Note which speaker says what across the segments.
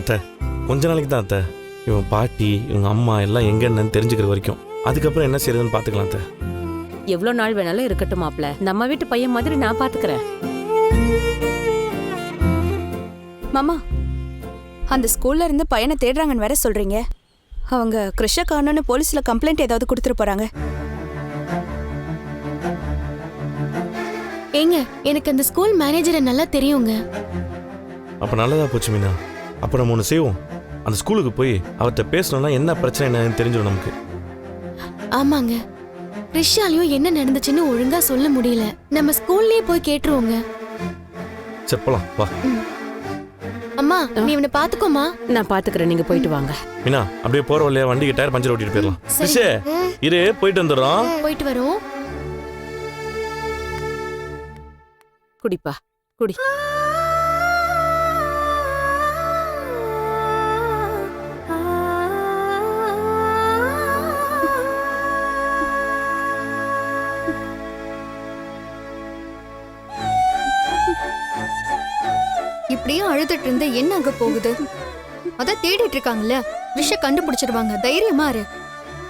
Speaker 1: அத்தை கொஞ்ச நாளைக்கு தான் அத்தை. இவன் பாட்டி இவங்க அம்மா எல்லாம் எங்க என்னன்னு தெரிஞ்சுக்கிற வரைக்கும். அதுக்கப்புறம் என்ன செய்யறதுன்னு பாத்துக்கலாம் அத்தை.
Speaker 2: எவ்வளவு நாள் வேணாலும் இருக்கட்டும் மாப்ள. நம்ம வீட்டு பையன் மாதிரி நான் பாத்துக்கிறேன்.
Speaker 3: மாமா, அந்த ஸ்கூல்ல இருந்து பையனை தேடுறாங்கன்னு வேற சொல்றீங்க. அவங்க கிருஷ்ண காணோன்னு போலீஸ்ல கம்ப்ளைண்ட் ஏதாவது கொடுத்துட்டு போறாங்க.
Speaker 4: ஏங்க, எனக்கு அந்த ஸ்கூல் மேனேஜரை நல்லா தெரியுங்க.
Speaker 1: அப்ப நல்லதா போச்சு மீனா. அப்ப நம்ம ஒண்ணு செய்வோம். அந்த ஸ்கூலுக்கு போய் அவர்கிட்ட பேசணும்னா என்ன பிரச்சனை என்னன்னு தெரிஞ்சிடும் நமக்கு.
Speaker 4: ஆமாங்க, கிருஷ்ணாலையும் என்ன நடந்துச்சுன்னு ஒழுங்கா சொல்ல முடியல. நம்ம ஸ்கூல்லயே போய் கேட்டுருவோங்க.
Speaker 1: சரி போலாம் வா.
Speaker 4: அம்மா, நீ இவனை பாத்துக்கோமா.
Speaker 2: நான் பாத்துக்கிறேன், நீங்க போயிட்டு வாங்க.
Speaker 1: மீனா அப்படியே போற வழியா வண்டிக்கு டயர் பஞ்சர் ஓட்டிட்டு போயிடலாம்.
Speaker 4: சரி.
Speaker 1: கிருஷ்ணே இரு, போயிட்டு வந்துடுறோம்.
Speaker 4: போயிட்டு வரோம்.
Speaker 2: குடிப்பா குடி.
Speaker 5: இப்படியே அழுதுட்டு இருந்த என்ன அங்க போகுது? அதான் தேடிட்டு இருக்காங்கல்ல, விஷ கண்டுபிடிச்சிருவாங்க. தைரியமா இரு.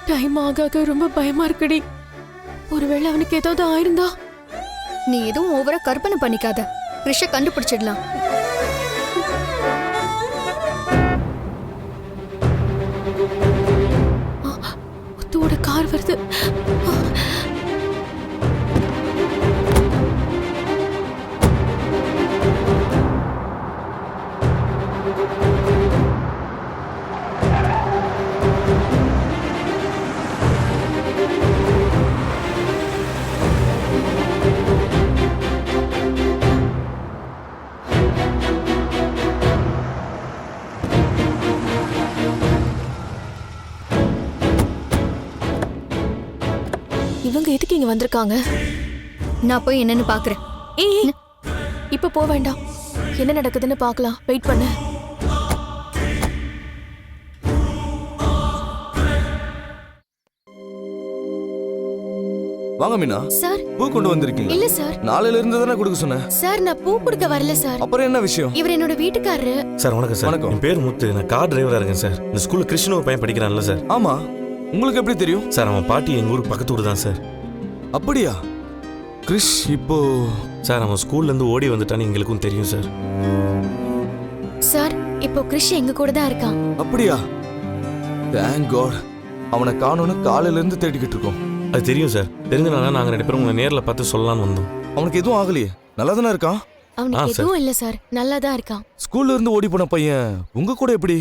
Speaker 4: டைம் ஆக ரொம்ப பயமா இருக்குடி. ஒருவேளை அவனுக்கு ஏதாவது ஆயிருந்தா?
Speaker 5: நீ எதுவும் ஓவரா கற்பனை பண்ணிக்காத. விஷ கண்டுபிடிச்சிடலாம்.
Speaker 4: முத்துவோட கார் வருது. இவங்க எதுக்கு இங்க வந்திருக்காங்க?
Speaker 5: நான் போய் என்னன்னு பாக்குறேன்.
Speaker 4: ஏய், இப்ப போக வேண்டாம். என்ன நடக்குதுன்னு பார்க்கலாம். வெயிட் பண்ணு.
Speaker 6: வாங்க மீனா.
Speaker 4: சார்,
Speaker 6: பூ கொண்டு வந்திருக்கீங்க?
Speaker 4: இல்ல சார்.
Speaker 6: நாளையில இருந்து தானே கொடுக்க சொன்னேன்.
Speaker 4: சார், நான் பூ கொடுக்க வரல சார்.
Speaker 6: அப்புறம் என்ன விஷயம்?
Speaker 4: இவர் என்னோட வீட்டுக்காரரு.
Speaker 1: சார் வணக்கம் சார்.
Speaker 6: வணக்கம்.
Speaker 1: என் பேர் முத்து. நான் கார் டிரைவரா இருக்கேன் சார். இந்த ஸ்கூல்ல கிருஷ்ண ஒரு பையன் படிக்கிறான்ல சார்.
Speaker 6: ஆமா, உங்களுக்கு எப்படி தெரியும்?
Speaker 1: சார் அவன் பாட்டி எங்க ஊருக்கு பக்கத்து ஊர் தான் சார்.
Speaker 6: அப்படியா? கிறிஷ் இப்போ
Speaker 1: சார் அவன் ஸ்கூல்ல இருந்து ஓடி வந்துட்டான்னு எங்களுக்கும் தெரியும் சார்.
Speaker 4: சார், இப்போ கிருஷ் எங்க கூட தான் இருக்கான்.
Speaker 6: அப்படியா? Thank God. அவனை காணோன்னு காலையில இருந்து தேடிக்கிட்டு இருக்கோம்.
Speaker 1: அது தெரியும் சார். தெரிஞ்சனால நாங்க 2 பேரும் உங்களை நேர்ல பார்த்து சொல்லலாம்னு வந்தோம்.
Speaker 6: அவனுக்கு எதுவும் ஆகலையே? நல்லா தானே இருக்கான்?
Speaker 4: அவனுக்கு எதுவும் இல்ல சார், நல்லா தான் இருக்கான்.
Speaker 6: ஸ்கூல்ல இருந்து ஓடி போன பையன் உங்க கூட எப்படி?